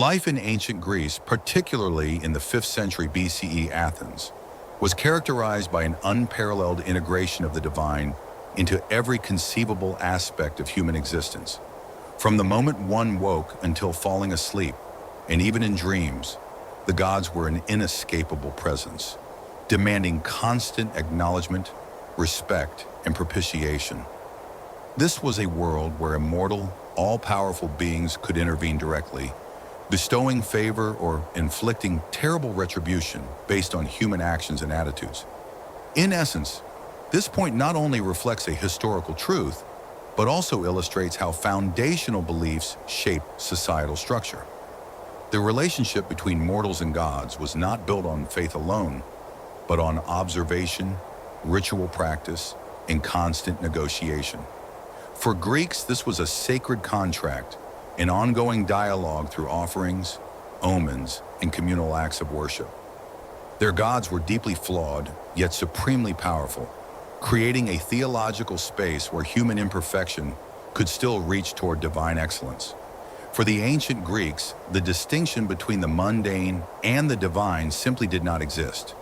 Life in ancient Greece, particularly in the 5th century BCE Athens, was characterized by an unparalleled integration of the divine into every conceivable aspect of human existence. From the moment one woke until falling asleep, and even in dreams, the gods were an inescapable presence, demanding constant acknowledgement, respect, and propitiation. This was a world where immortal, all-powerful beings could intervene directly, bestowing favor or inflicting terrible retribution based on human actions and attitudes. In essence, this point not only reflects a historical truth, but also illustrates how foundational beliefs shape societal structure. The relationship between mortals and gods was not built on faith alone, but on observation, ritual practice, and constant negotiation. For Greeks, this was a sacred contract, an ongoing dialogue through offerings, omens, and communal acts of worship. Their gods were deeply flawed, yet supremely powerful, creating a theological space where human imperfection could still reach toward divine excellence. For the ancient Greeks, the distinction between the mundane and the divine simply did not exist.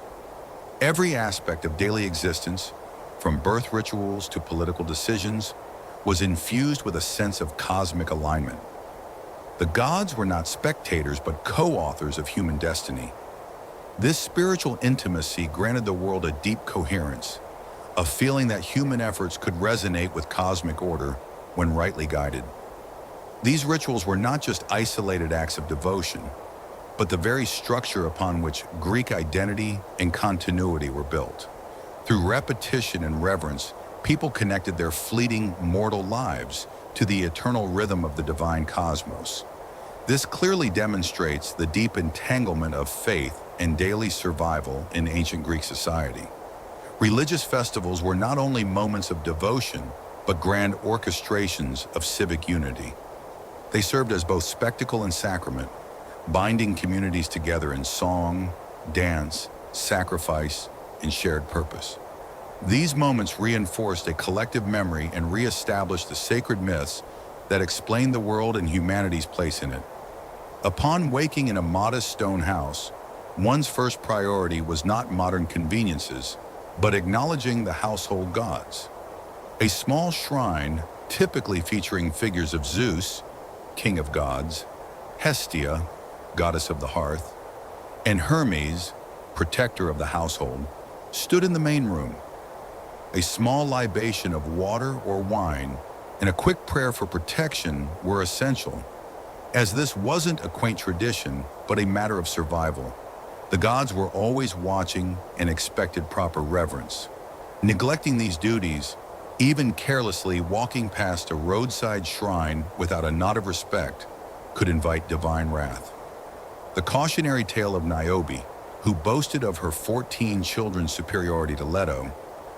Every aspect of daily existence, from birth rituals to political decisions, was infused with a sense of cosmic alignment. The gods were not spectators but co-authors of human destiny. This spiritual intimacy granted the world a deep coherence, a feeling that human efforts could resonate with cosmic order when rightly guided. These rituals were not just isolated acts of devotion, but the very structure upon which Greek identity and continuity were built. Through repetition and reverence, people connected their fleeting mortal lives to the eternal rhythm of the divine cosmos. This clearly demonstrates the deep entanglement of faith and daily survival in ancient Greek society. Religious festivals were not only moments of devotion, but grand orchestrations of civic unity. They served as both spectacle and sacrament, binding communities together in song, dance, sacrifice, and shared purpose. These moments reinforced a collective memory and re-established the sacred myths that explained the world and humanity's place in it. Upon waking in a modest stone house, one's first priority was not modern conveniences, but acknowledging the household gods. A small shrine, typically featuring figures of Zeus, king of gods, Hestia, goddess of the hearth, and Hermes, protector of the household, stood in the main room. A small libation of water or wine and a quick prayer for protection were essential, as this wasn't a quaint tradition, but a matter of survival. The gods were always watching and expected proper reverence. Neglecting these duties, even carelessly walking past a roadside shrine without a nod of respect, could invite divine wrath. The cautionary tale of Niobe, who boasted of her 14 children's superiority to Leto,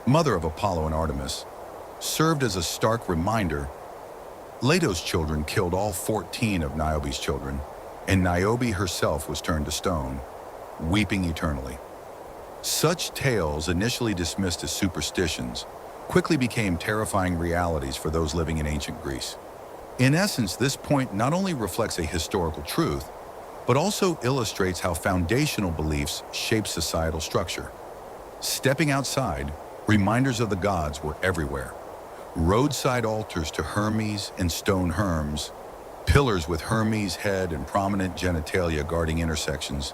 mother of Apollo and Artemis, served as a stark reminder. Leto's children killed all 14 of Niobe's children, and Niobe herself was turned to stone, weeping eternally. Such tales, initially dismissed as superstitions, quickly became terrifying realities for those living in ancient Greece. In essence, this point not only reflects a historical truth, but also illustrates how foundational beliefs shape societal structure. Stepping outside, reminders of the gods were everywhere. Roadside altars to Hermes and stone Herms, pillars with Hermes' head and prominent genitalia guarding intersections,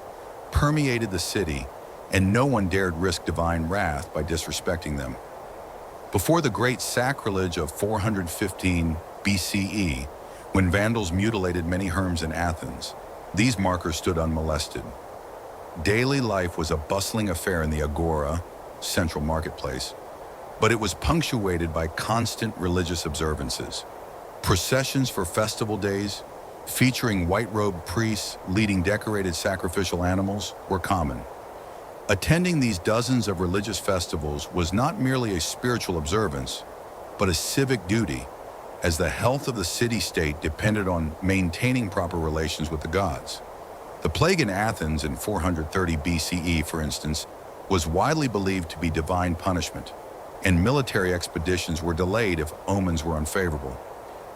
permeated the city, and no one dared risk divine wrath by disrespecting them. Before the great sacrilege of 415 BCE, when Vandals mutilated many Herms in Athens, these markers stood unmolested. Daily life was a bustling affair in the agora, central marketplace, but it was punctuated by constant religious observances. Processions for festival days, featuring white-robed priests leading decorated sacrificial animals, were common. Attending these dozens of religious festivals was not merely a spiritual observance, but a civic duty, as the health of the city-state depended on maintaining proper relations with the gods. The plague in Athens in 430 BCE, for instance, was widely believed to be divine punishment, and military expeditions were delayed if omens were unfavorable.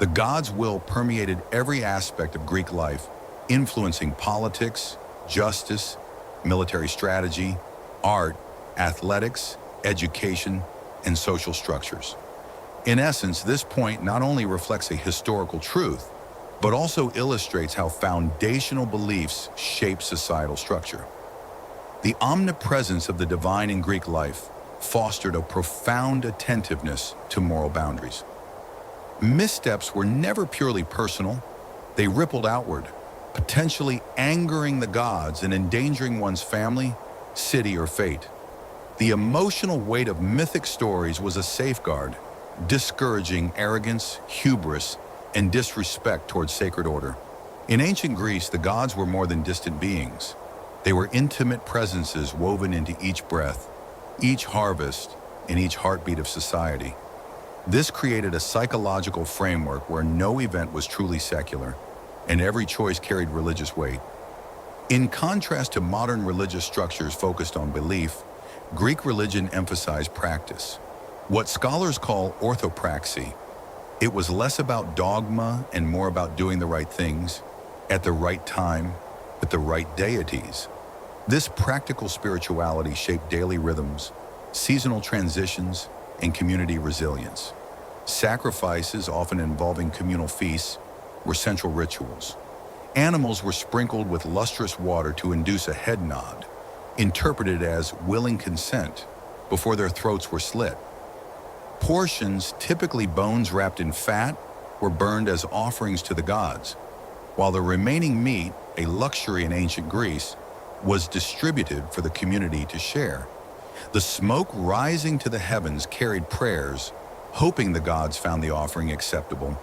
The gods' will permeated every aspect of Greek life, influencing politics, justice, military strategy, art, athletics, education, and social structures. In essence, this point not only reflects a historical truth, but also illustrates how foundational beliefs shape societal structure. The omnipresence of the divine in Greek life fostered a profound attentiveness to moral boundaries. Missteps were never purely personal. They rippled outward, potentially angering the gods and endangering one's family, city, or fate. The emotional weight of mythic stories was a safeguard, discouraging arrogance, hubris, and disrespect towards sacred order. In ancient Greece, the gods were more than distant beings. They were intimate presences woven into each breath, each harvest, and each heartbeat of society. This created a psychological framework where no event was truly secular, and every choice carried religious weight. In contrast to modern religious structures focused on belief, Greek religion emphasized practice, what scholars call orthopraxy. It was less about dogma and more about doing the right things, at the right time, with the right deities. This practical spirituality shaped daily rhythms, seasonal transitions, and community resilience. Sacrifices, often involving communal feasts, were central rituals. Animals were sprinkled with lustrous water to induce a head nod, interpreted as willing consent, before their throats were slit. Portions, typically bones wrapped in fat, were burned as offerings to the gods, while the remaining meat, a luxury in ancient Greece, was distributed for the community to share. The smoke rising to the heavens carried prayers, hoping the gods found the offering acceptable,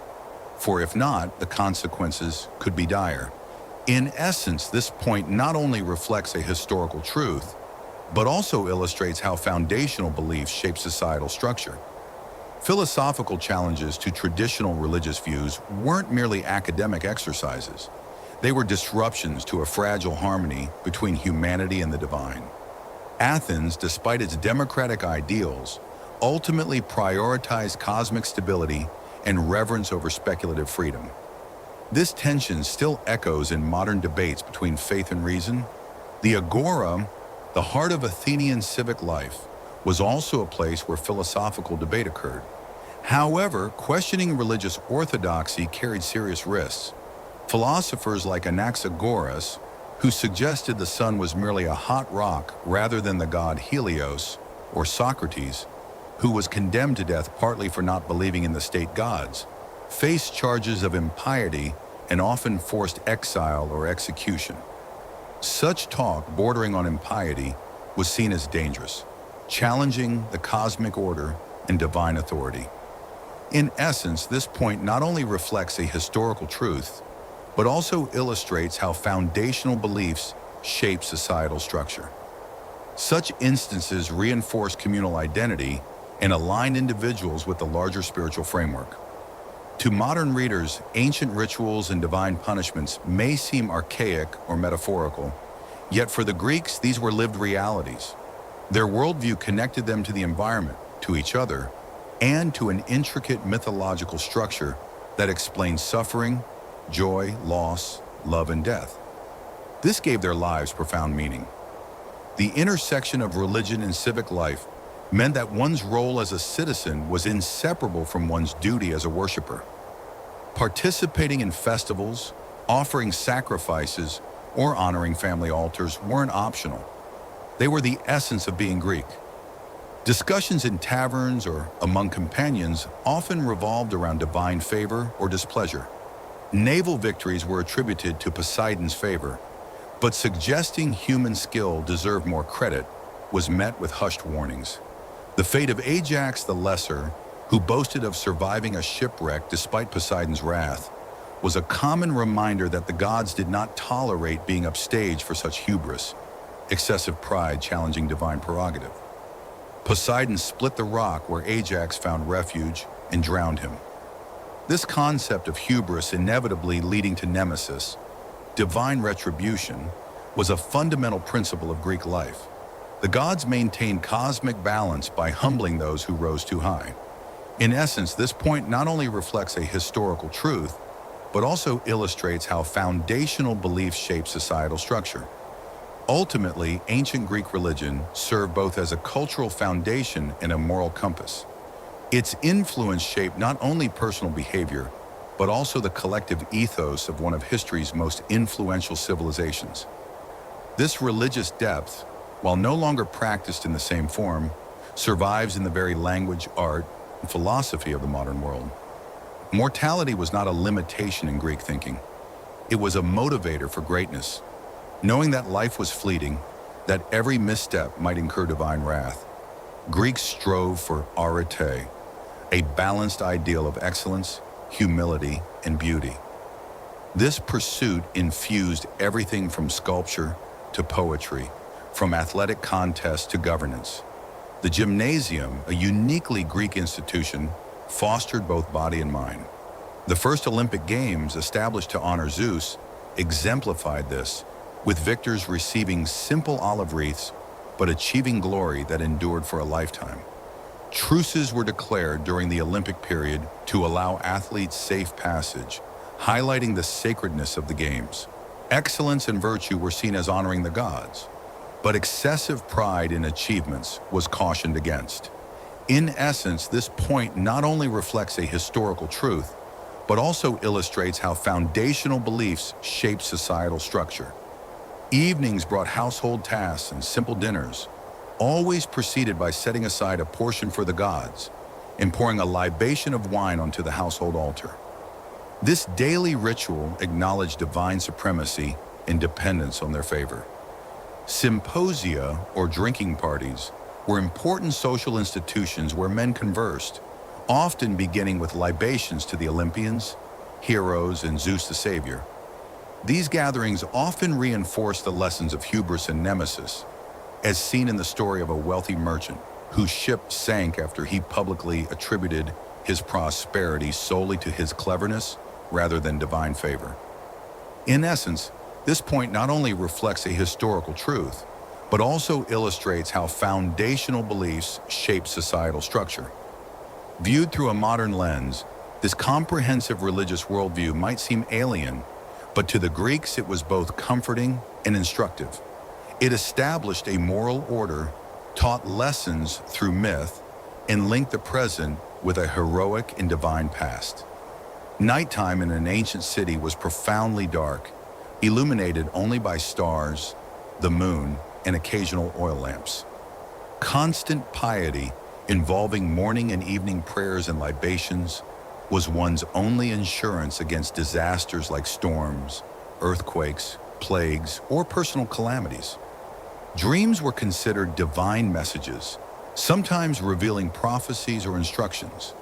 for if not, the consequences could be dire. In essence, this point not only reflects a historical truth, but also illustrates how foundational beliefs shape societal structure. Philosophical challenges to traditional religious views weren't merely academic exercises. They were disruptions to a fragile harmony between humanity and the divine. Athens, despite its democratic ideals, ultimately prioritized cosmic stability and reverence over speculative freedom. This tension still echoes in modern debates between faith and reason. The agora, the heart of Athenian civic life, was also a place where philosophical debate occurred. However, questioning religious orthodoxy carried serious risks. Philosophers like Anaxagoras, who suggested the sun was merely a hot rock rather than the god Helios, or Socrates, who was condemned to death partly for not believing in the state gods, faced charges of impiety and often forced exile or execution. Such talk, bordering on impiety, was seen as dangerous, challenging the cosmic order and divine authority. In essence, this point not only reflects a historical truth, but also illustrates how foundational beliefs shape societal structure. Such instances reinforce communal identity and align individuals with the larger spiritual framework. To modern readers, ancient rituals and divine punishments may seem archaic or metaphorical, yet for the Greeks, these were lived realities. Their worldview connected them to the environment, to each other, and to an intricate mythological structure that explains suffering, joy, loss, love, and death. This gave their lives profound meaning. The intersection of religion and civic life meant that one's role as a citizen was inseparable from one's duty as a worshiper. Participating in festivals, offering sacrifices, or honoring family altars weren't optional. They were the essence of being Greek. Discussions in taverns or among companions often revolved around divine favor or displeasure. Naval victories were attributed to Poseidon's favor, but suggesting human skill deserved more credit was met with hushed warnings. The fate of Ajax the Lesser, who boasted of surviving a shipwreck despite Poseidon's wrath, was a common reminder that the gods did not tolerate being upstaged for such hubris, excessive pride challenging divine prerogative. Poseidon split the rock where Ajax found refuge and drowned him. This concept of hubris inevitably leading to nemesis, divine retribution, was a fundamental principle of Greek life. The gods maintained cosmic balance by humbling those who rose too high. In essence, this point not only reflects a historical truth, but also illustrates how foundational beliefs shape societal structure. Ultimately, ancient Greek religion served both as a cultural foundation and a moral compass. Its influence shaped not only personal behavior, but also the collective ethos of one of history's most influential civilizations. This religious depth, while no longer practiced in the same form, survives in the very language, art, and philosophy of the modern world. Mortality was not a limitation in Greek thinking. It was a motivator for greatness. Knowing that life was fleeting, that every misstep might incur divine wrath, Greeks strove for arete, a balanced ideal of excellence, humility, and beauty. This pursuit infused everything from sculpture to poetry, from athletic contests to governance. The gymnasium, a uniquely Greek institution, fostered both body and mind. The first Olympic Games, established to honor Zeus, exemplified this, with victors receiving simple olive wreaths but achieving glory that endured for a lifetime. Truces were declared during the Olympic period to allow athletes safe passage, highlighting the sacredness of the Games. Excellence and virtue were seen as honoring the gods, but excessive pride in achievements was cautioned against. In essence, this point not only reflects a historical truth, but also illustrates how foundational beliefs shape societal structure. Evenings brought household tasks and simple dinners, always preceded by setting aside a portion for the gods and pouring a libation of wine onto the household altar. This daily ritual acknowledged divine supremacy and dependence on their favor. Symposia, or drinking parties, were important social institutions where men conversed, often beginning with libations to the Olympians, heroes, and Zeus the Savior. These gatherings often reinforced the lessons of hubris and nemesis, as seen in the story of a wealthy merchant whose ship sank after he publicly attributed his prosperity solely to his cleverness rather than divine favor. In essence, this point not only reflects a historical truth, but also illustrates how foundational beliefs shape societal structure. Viewed through a modern lens, this comprehensive religious worldview might seem alien, but to the Greeks it was both comforting and instructive. It established a moral order, taught lessons through myth, and linked the present with a heroic and divine past. Nighttime in an ancient city was profoundly dark, illuminated only by stars, the moon, and occasional oil lamps. Constant piety, involving morning and evening prayers and libations, was one's only insurance against disasters like storms, earthquakes, plagues, or personal calamities. Dreams were considered divine messages, sometimes revealing prophecies or instructions.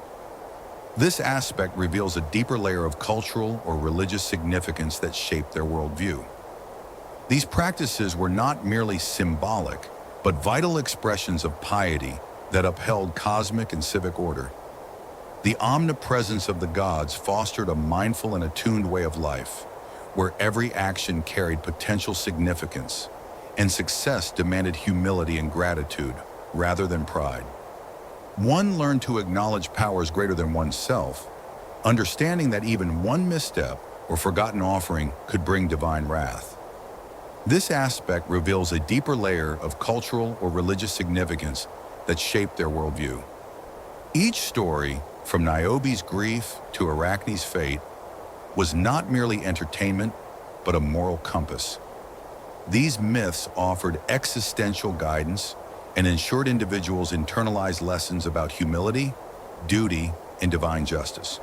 This aspect reveals a deeper layer of cultural or religious significance that shaped their worldview. These practices were not merely symbolic, but vital expressions of piety that upheld cosmic and civic order. The omnipresence of the gods fostered a mindful and attuned way of life, where every action carried potential significance, and success demanded humility and gratitude rather than pride. One learned to acknowledge powers greater than oneself, understanding that even one misstep or forgotten offering could bring divine wrath. This aspect reveals a deeper layer of cultural or religious significance that shaped their worldview. Each story, from Niobe's grief to Arachne's fate, was not merely entertainment, but a moral compass. These myths offered existential guidance and ensured individuals internalized lessons about humility, duty, and divine justice.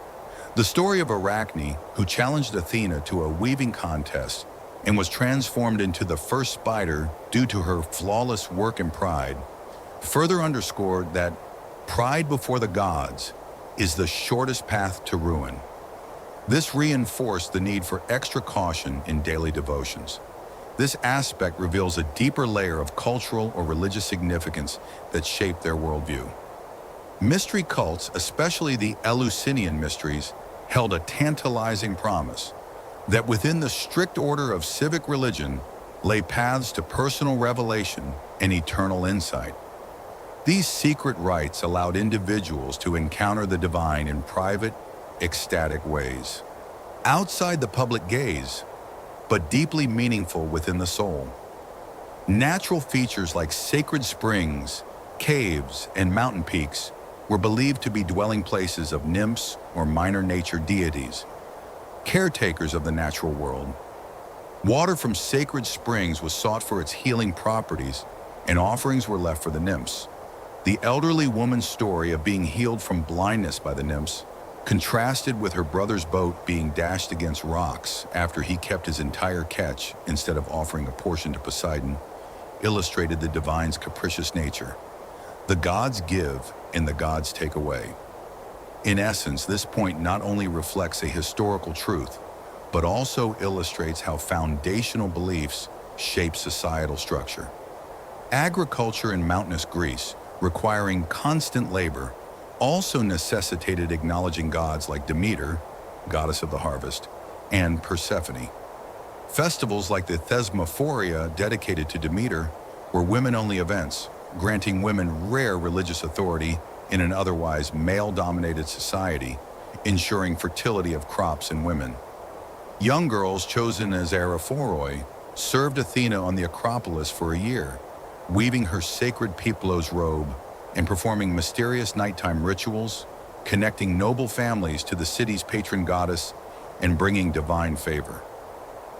The story of Arachne, who challenged Athena to a weaving contest and was transformed into the first spider due to her flawless work and pride, further underscored that pride before the gods is the shortest path to ruin. This reinforced the need for extra caution in daily devotions. This aspect reveals a deeper layer of cultural or religious significance that shaped their worldview. Mystery cults, especially the Eleusinian mysteries, held a tantalizing promise that within the strict order of civic religion lay paths to personal revelation and eternal insight. These secret rites allowed individuals to encounter the divine in private, ecstatic ways. outside the public gaze, but deeply meaningful within the soul. Natural features like sacred springs, caves, and mountain peaks were believed to be dwelling places of nymphs or minor nature deities, caretakers of the natural world. Water from sacred springs was sought for its healing properties, and offerings were left for the nymphs. The elderly woman's story of being healed from blindness by the nymphs, contrasted with her brother's boat being dashed against rocks after he kept his entire catch instead of offering a portion to Poseidon, illustrated the divine's capricious nature. The gods give and the gods take away. In essence, this point not only reflects a historical truth, but also illustrates how foundational beliefs shape societal structure. Agriculture in mountainous Greece, requiring constant labor, also necessitated acknowledging gods like Demeter, goddess of the harvest, and Persephone. Festivals like the Thesmophoria dedicated to Demeter were women-only events, granting women rare religious authority in an otherwise male-dominated society, ensuring fertility of crops and women. Young girls chosen as Araphoroi served Athena on the Acropolis for a year, weaving her sacred peplos robe and performing mysterious nighttime rituals, connecting noble families to the city's patron goddess and bringing divine favor.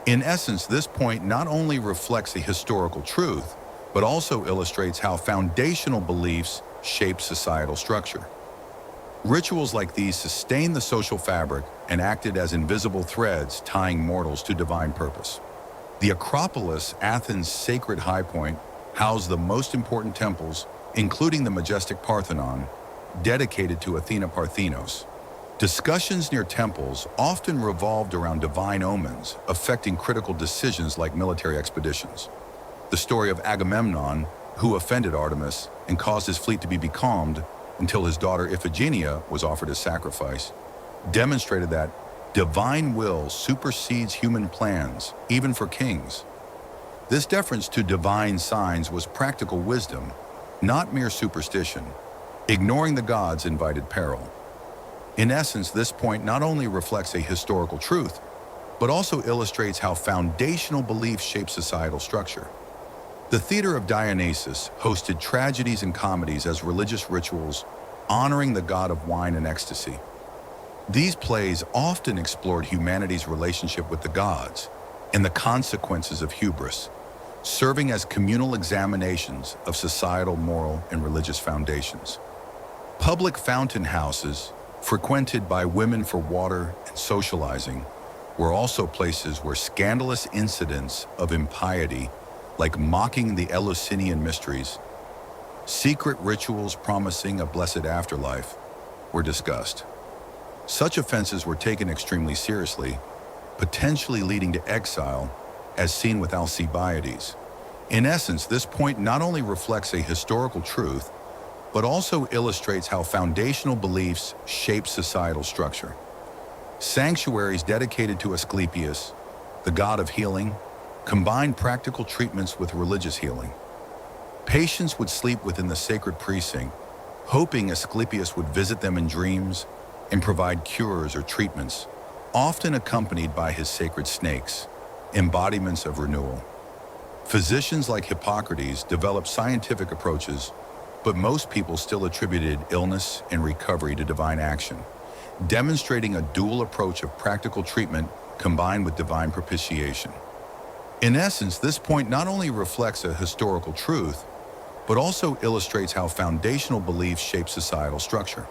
In essence, this point not only reflects a historical truth, but also illustrates how foundational beliefs shape societal structure. Rituals like these sustained the social fabric and acted as invisible threads tying mortals to divine purpose. The Acropolis, Athens' sacred high point, housed the most important temples, including the majestic Parthenon, dedicated to Athena Parthenos. Discussions near temples often revolved around divine omens, affecting critical decisions like military expeditions. The story of Agamemnon, who offended Artemis and caused his fleet to be becalmed until his daughter Iphigenia was offered as sacrifice, demonstrated that divine will supersedes human plans, even for kings. This deference to divine signs was practical wisdom, not mere superstition. Ignoring the gods invited peril. In essence, this point not only reflects a historical truth, but also illustrates how foundational beliefs shape societal structure. The theater of Dionysus hosted tragedies and comedies as religious rituals, honoring the god of wine and ecstasy. These plays often explored humanity's relationship with the gods and the consequences of hubris, serving as communal examinations of societal, moral, and religious foundations. Public fountain houses, frequented by women for water and socializing, were also places where scandalous incidents of impiety, like mocking the Eleusinian mysteries, secret rituals promising a blessed afterlife, were discussed. Such offenses were taken extremely seriously, potentially leading to exile, as seen with Alcibiades. In essence, this point not only reflects a historical truth, but also illustrates how foundational beliefs shape societal structure. Sanctuaries dedicated to Asclepius, the god of healing, combined practical treatments with religious healing. Patients would sleep within the sacred precinct, hoping Asclepius would visit them in dreams and provide cures or treatments, often accompanied by his sacred snakes, embodiments of renewal. Physicians like Hippocrates developed scientific approaches, but most people still attributed illness and recovery to divine action, demonstrating a dual approach of practical treatment combined with divine propitiation. In essence, this point not only reflects a historical truth, but also illustrates how foundational beliefs shape societal structure.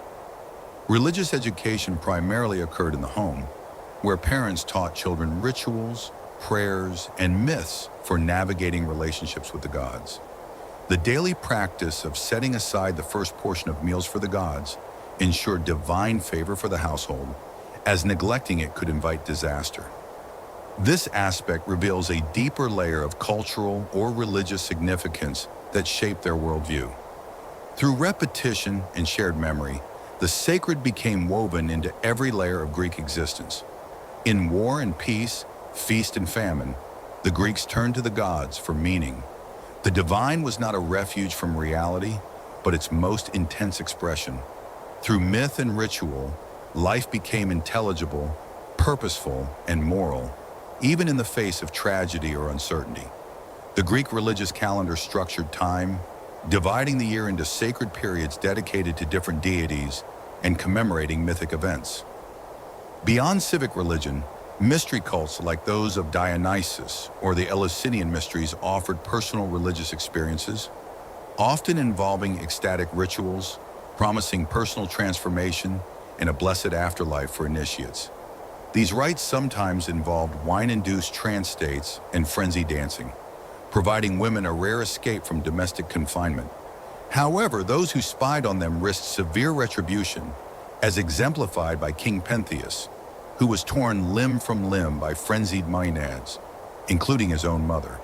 Religious education primarily occurred in the home, where parents taught children rituals, prayers, and myths for navigating relationships with the gods. The daily practice of setting aside the first portion of meals for the gods ensured divine favor for the household, as neglecting it could invite disaster. This aspect reveals a deeper layer of cultural or religious significance that shaped their worldview. Through repetition and shared memory, the sacred became woven into every layer of Greek existence. In war and peace, feast and famine, the Greeks turned to the gods for meaning. The divine was not a refuge from reality, but its most intense expression. Through myth and ritual, life became intelligible, purposeful, and moral, even in the face of tragedy or uncertainty. The Greek religious calendar structured time, dividing the year into sacred periods dedicated to different deities and commemorating mythic events. Beyond civic religion, mystery cults like those of Dionysus or the Eleusinian mysteries offered personal religious experiences, often involving ecstatic rituals, promising personal transformation and a blessed afterlife for initiates. These rites sometimes involved wine-induced trance states and frenzied dancing, providing women a rare escape from domestic confinement. However, those who spied on them risked severe retribution, as exemplified by King Pentheus, who was torn limb from limb by frenzied maenads, including his own mother.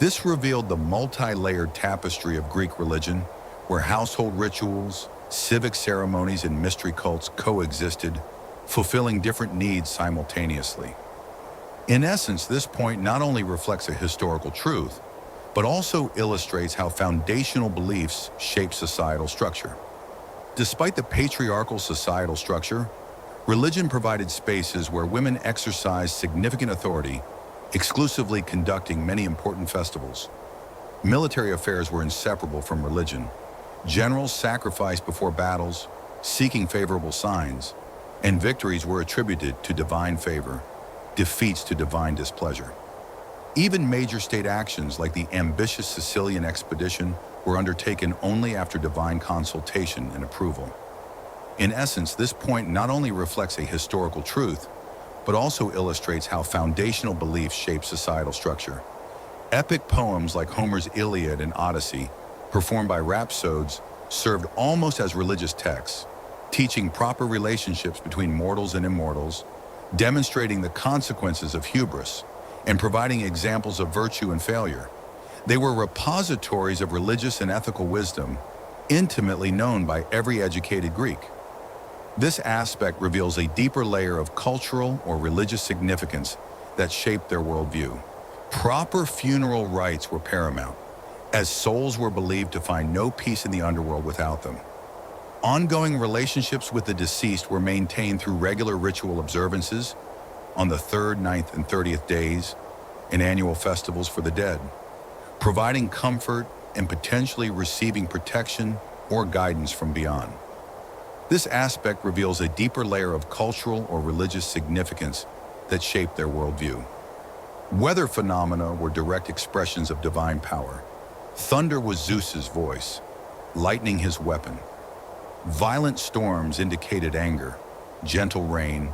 This revealed the multi-layered tapestry of Greek religion, where household rituals, civic ceremonies, and mystery cults coexisted, fulfilling different needs simultaneously. In essence, this point not only reflects a historical truth, but also illustrates how foundational beliefs shape societal structure. Despite the patriarchal societal structure, religion provided spaces where women exercised significant authority, exclusively conducting many important festivals. Military affairs were inseparable from religion. Generals sacrificed before battles, seeking favorable signs, and victories were attributed to divine favor, defeats to divine displeasure. Even major state actions like the ambitious Sicilian expedition were undertaken only after divine consultation and approval. In essence, this point not only reflects a historical truth, but also illustrates how foundational beliefs shape societal structure. Epic poems like Homer's Iliad and Odyssey, performed by rhapsodes, served almost as religious texts, teaching proper relationships between mortals and immortals, demonstrating the consequences of hubris, and providing examples of virtue and failure. They were repositories of religious and ethical wisdom, intimately known by every educated Greek. This aspect reveals a deeper layer of cultural or religious significance that shaped their worldview. Proper funeral rites were paramount, as souls were believed to find no peace in the underworld without them. Ongoing relationships with the deceased were maintained through regular ritual observances on the 3rd, 9th, and 30th days, and annual festivals for the dead, providing comfort and potentially receiving protection or guidance from beyond. This aspect reveals a deeper layer of cultural or religious significance that shaped their worldview. Weather phenomena were direct expressions of divine power. Thunder was Zeus's voice, lightning his weapon. Violent storms indicated anger, gentle rain,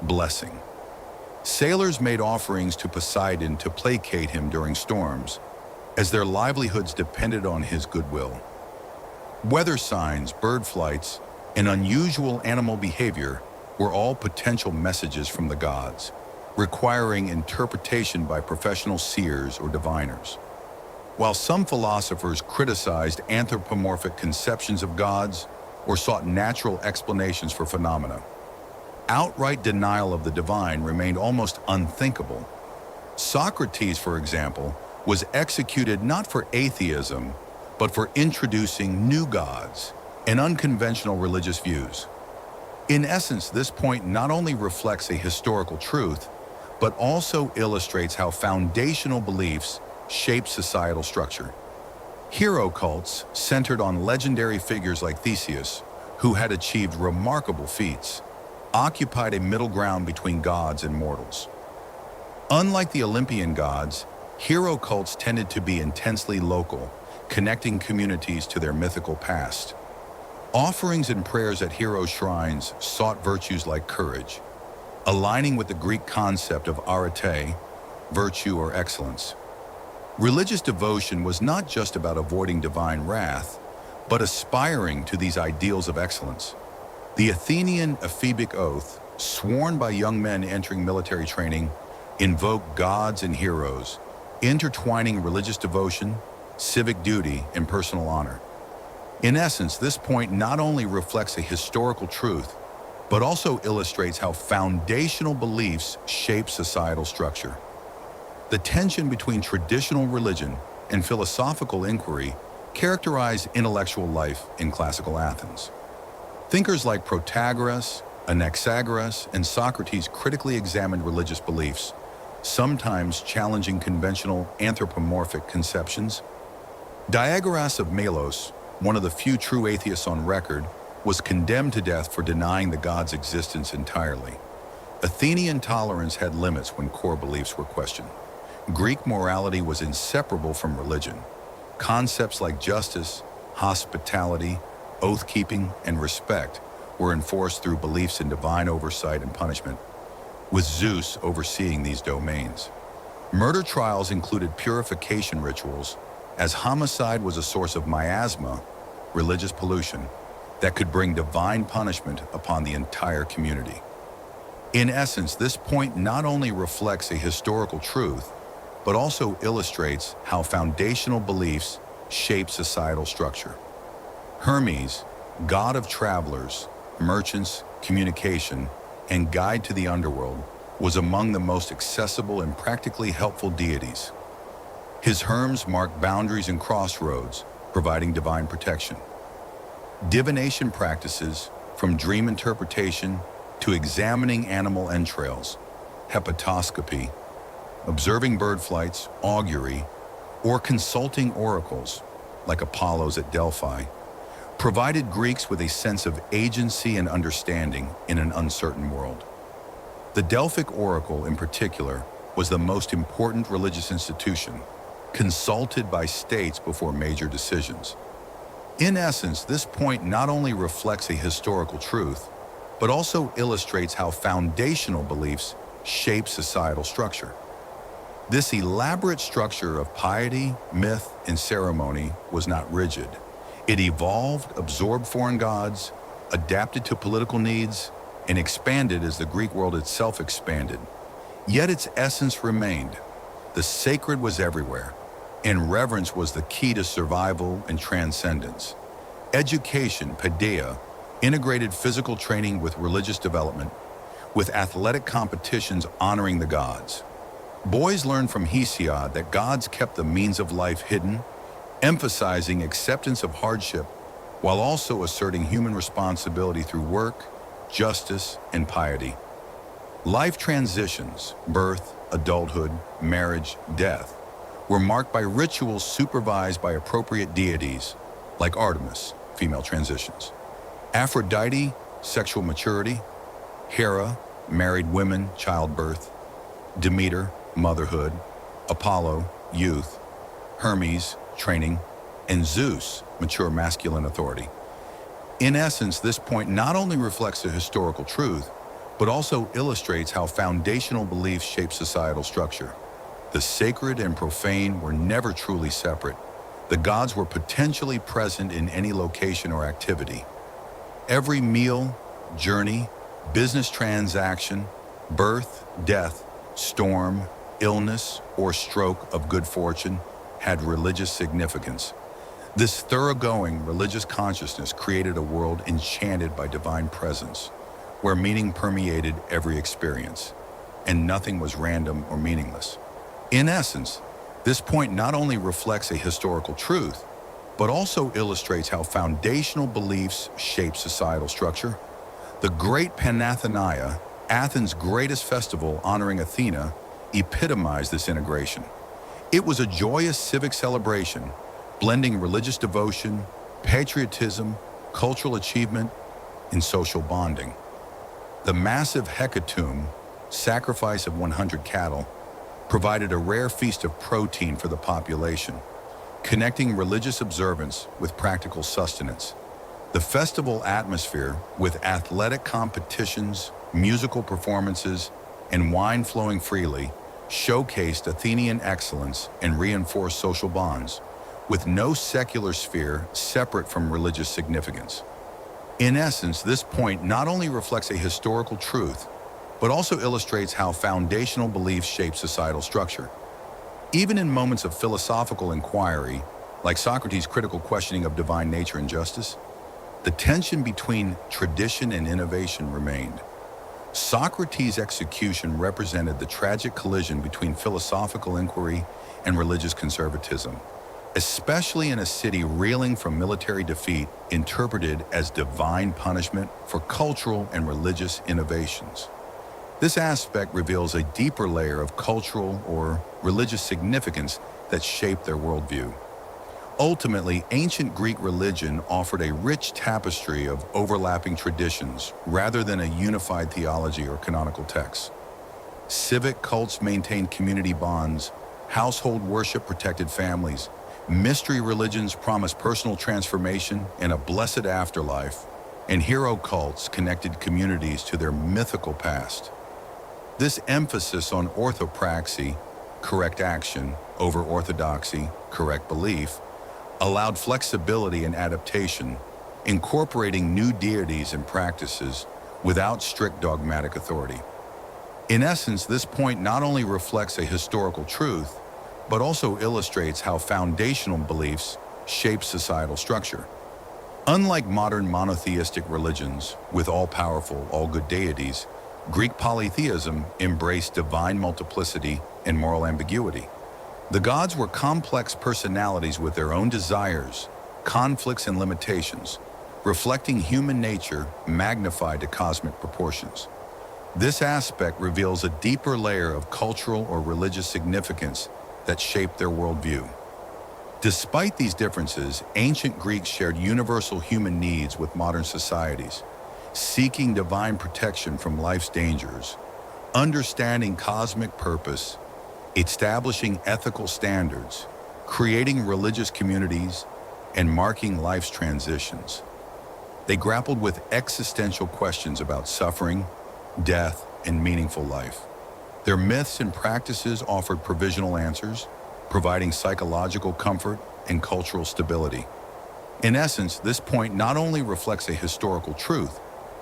blessing. Sailors made offerings to Poseidon to placate him during storms, as their livelihoods depended on his goodwill. Weather signs, bird flights, and unusual animal behavior were all potential messages from the gods, requiring interpretation by professional seers or diviners. While some philosophers criticized anthropomorphic conceptions of gods or sought natural explanations for phenomena, outright denial of the divine remained almost unthinkable. Socrates, for example, was executed not for atheism, but for introducing new gods and unconventional religious views. In essence, this point not only reflects a historical truth, but also illustrates how foundational beliefs shape societal structure. Hero cults, centered on legendary figures like Theseus, who had achieved remarkable feats, occupied a middle ground between gods and mortals. Unlike the Olympian gods, hero cults tended to be intensely local, connecting communities to their mythical past. Offerings and prayers at hero shrines sought virtues like courage, aligning with the Greek concept of arete, virtue or excellence. Religious devotion was not just about avoiding divine wrath, but aspiring to these ideals of excellence. The Athenian ephebic oath, sworn by young men entering military training, invoked gods and heroes, intertwining religious devotion, civic duty, and personal honor. In essence, this point not only reflects a historical truth, but also illustrates how foundational beliefs shape societal structure. The tension between traditional religion and philosophical inquiry characterized intellectual life in classical Athens. Thinkers like Protagoras, Anaxagoras and Socrates critically examined religious beliefs, sometimes challenging conventional anthropomorphic conceptions. Diagoras of Melos, one of the few true atheists on record, was condemned to death for denying the god's existence entirely. Athenian tolerance had limits when core beliefs were questioned. Greek morality was inseparable from religion. Concepts like justice, hospitality, oath-keeping, and respect were enforced through beliefs in divine oversight and punishment, with Zeus overseeing these domains. Murder trials included purification rituals, as homicide was a source of miasma, religious pollution, that could bring divine punishment upon the entire community. In essence, this point not only reflects a historical truth, but also illustrates how foundational beliefs shape societal structure. Hermes, god of travelers, merchants, communication, and guide to the underworld, was among the most accessible and practically helpful deities. His herms marked boundaries and crossroads, providing divine protection. Divination practices, from dream interpretation to examining animal entrails, hepatoscopy, observing bird flights, augury, or consulting oracles, like Apollo's at Delphi, provided Greeks with a sense of agency and understanding in an uncertain world. The Delphic oracle, in particular, was the most important religious institution, consulted by states before major decisions. In essence, this point not only reflects a historical truth, but also illustrates how foundational beliefs shape societal structure. This elaborate structure of piety, myth, and ceremony was not rigid. It evolved, absorbed foreign gods, adapted to political needs, and expanded as the Greek world itself expanded. Yet its essence remained. The sacred was everywhere, and reverence was the key to survival and transcendence. Education, paideia, integrated physical training with religious development, with athletic competitions honoring the gods. Boys learned from Hesiod that gods kept the means of life hidden, emphasizing acceptance of hardship while also asserting human responsibility through work, justice, and piety. Life transitions, birth, adulthood, marriage, death, were marked by rituals supervised by appropriate deities, like Artemis, female transitions, Aphrodite, sexual maturity, Hera, married women, childbirth, Demeter, motherhood, Apollo, youth, Hermes, training, and Zeus, mature masculine authority. In essence, this point not only reflects a historical truth, but also illustrates how foundational beliefs shape societal structure. The sacred and profane were never truly separate. The gods were potentially present in any location or activity. Every meal, journey, business transaction, birth, death, storm, illness, or stroke of good fortune had religious significance. This thoroughgoing religious consciousness created a world enchanted by divine presence, where meaning permeated every experience, and nothing was random or meaningless. In essence, this point not only reflects a historical truth, but also illustrates how foundational beliefs shape societal structure. The Great Panathenaea, Athens' greatest festival honoring Athena, epitomized this integration. It was a joyous civic celebration, blending religious devotion, patriotism, cultural achievement, and social bonding. The massive hecatomb, sacrifice of 100 cattle, provided a rare feast of protein for the population, connecting religious observance with practical sustenance. The festival atmosphere, with athletic competitions, musical performances, and wine flowing freely, showcased Athenian excellence and reinforced social bonds, with no secular sphere separate from religious significance. In essence, this point not only reflects a historical truth, but also illustrates how foundational beliefs shape societal structure. Even in moments of philosophical inquiry, like Socrates' critical questioning of divine nature and justice, the tension between tradition and innovation remained. Socrates' execution represented the tragic collision between philosophical inquiry and religious conservatism. especially in a city reeling from military defeat interpreted as divine punishment for cultural and religious innovations. This aspect reveals a deeper layer of cultural or religious significance that shaped their worldview. Ultimately, ancient Greek religion offered a rich tapestry of overlapping traditions rather than a unified theology or canonical text. Civic cults maintained community bonds, household worship protected families, mystery religions promised personal transformation and a blessed afterlife, and hero cults connected communities to their mythical past. This emphasis on orthopraxy, correct action, over orthodoxy, correct belief, allowed flexibility and adaptation, incorporating new deities and practices without strict dogmatic authority. In essence, this point not only reflects a historical truth, but also illustrates how foundational beliefs shape societal structure. Unlike modern monotheistic religions with all-powerful, all-good deities, Greek polytheism embraced divine multiplicity and moral ambiguity. The gods were complex personalities with their own desires, conflicts, and limitations, reflecting human nature magnified to cosmic proportions. This aspect reveals a deeper layer of cultural or religious significance that shaped their worldview. Despite these differences, ancient Greeks shared universal human needs with modern societies, seeking divine protection from life's dangers, understanding cosmic purpose, establishing ethical standards, creating religious communities, and marking life's transitions. They grappled with existential questions about suffering, death, and meaningful life. Their myths and practices offered provisional answers, providing psychological comfort and cultural stability. In essence, this point not only reflects a historical truth,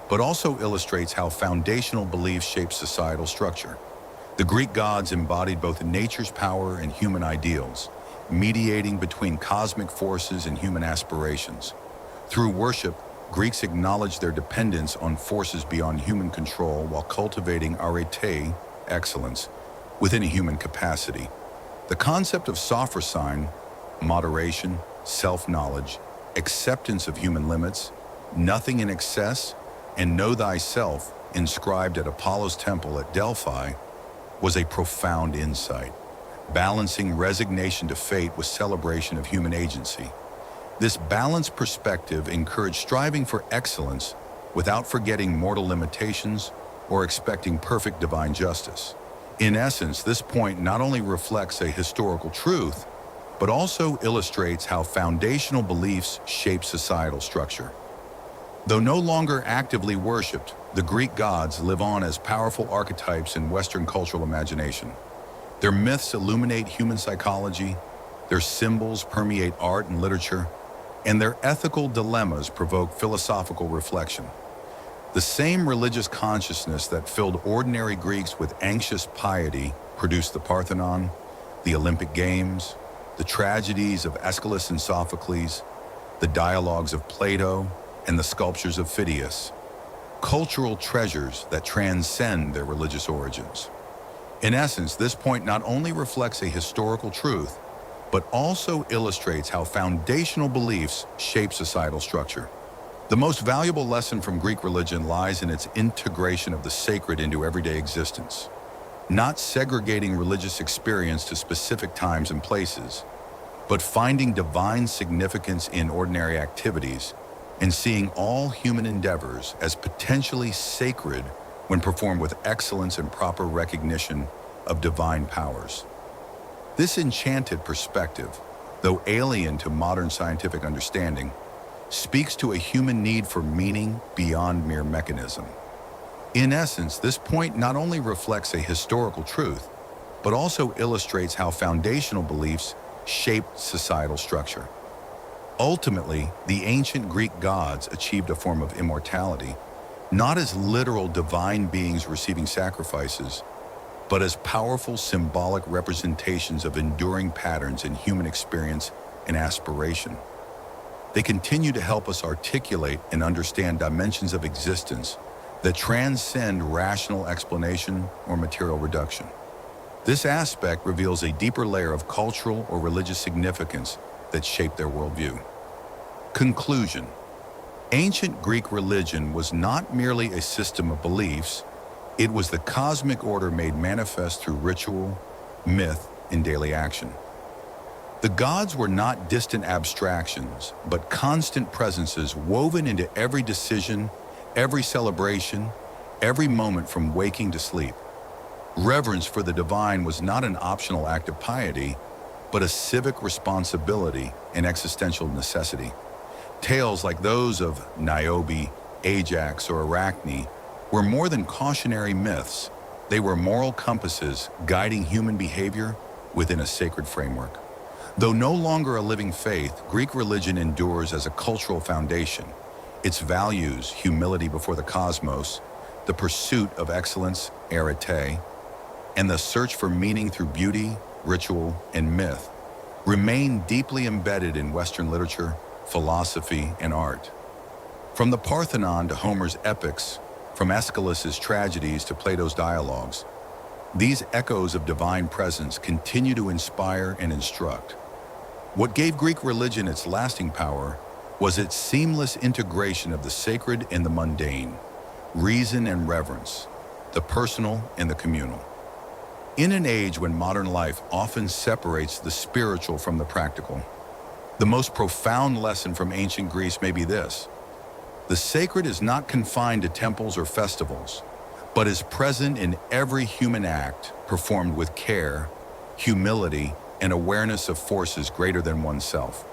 but also illustrates how foundational beliefs shape societal structure. The Greek gods embodied both nature's power and human ideals, mediating between cosmic forces and human aspirations. Through worship, Greeks acknowledged their dependence on forces beyond human control while cultivating arete, excellence, within a human capacity. The concept of sophrosyne, moderation, self-knowledge, acceptance of human limits, nothing in excess, and know thyself, inscribed at Apollo's temple at Delphi, was a profound insight, balancing resignation to fate with celebration of human agency. This balanced perspective encouraged striving for excellence without forgetting mortal limitations or expecting perfect divine justice. In essence, this point not only reflects a historical truth, but also illustrates how foundational beliefs shape societal structure. Though no longer actively worshipped, the Greek gods live on as powerful archetypes in Western cultural imagination. Their myths illuminate human psychology, their symbols permeate art and literature, and their ethical dilemmas provoke philosophical reflection. The same religious consciousness that filled ordinary Greeks with anxious piety produced the Parthenon, the Olympic Games, the tragedies of Aeschylus and Sophocles, the dialogues of Plato, and the sculptures of Phidias, cultural treasures that transcend their religious origins. In essence, this point not only reflects a historical truth, but also illustrates how foundational beliefs shape societal structure. The most valuable lesson from Greek religion lies in its integration of the sacred into everyday existence, not segregating religious experience to specific times and places, but finding divine significance in ordinary activities and seeing all human endeavors as potentially sacred when performed with excellence and proper recognition of divine powers. This enchanted perspective, though alien to modern scientific understanding, speaks to a human need for meaning beyond mere mechanism. In essence, this point not only reflects a historical truth, but also illustrates how foundational beliefs shaped societal structure. Ultimately, the ancient Greek gods achieved a form of immortality, not as literal divine beings receiving sacrifices, but as powerful symbolic representations of enduring patterns in human experience and aspiration. They continue to help us articulate and understand dimensions of existence that transcend rational explanation or material reduction. This aspect reveals a deeper layer of cultural or religious significance that shaped their worldview. Conclusion. Ancient Greek religion was not merely a system of beliefs, it was the cosmic order made manifest through ritual, myth, and daily action. The gods were not distant abstractions, but constant presences woven into every decision, every celebration, every moment from waking to sleep. Reverence for the divine was not an optional act of piety, but a civic responsibility and existential necessity. Tales like those of Niobe, Ajax, or Arachne were more than cautionary myths. They were moral compasses guiding human behavior within a sacred framework. Though no longer a living faith, Greek religion endures as a cultural foundation. Its values, humility before the cosmos, the pursuit of excellence, arete, and the search for meaning through beauty, ritual, and myth, remain deeply embedded in Western literature, philosophy, and art. From the Parthenon to Homer's epics, from Aeschylus's tragedies to Plato's dialogues, these echoes of divine presence continue to inspire and instruct. What gave Greek religion its lasting power was its seamless integration of the sacred and the mundane, reason and reverence, the personal and the communal. In an age when modern life often separates the spiritual from the practical, the most profound lesson from ancient Greece may be this: the sacred is not confined to temples or festivals, but is present in every human act performed with care, humility, and awareness of forces greater than oneself.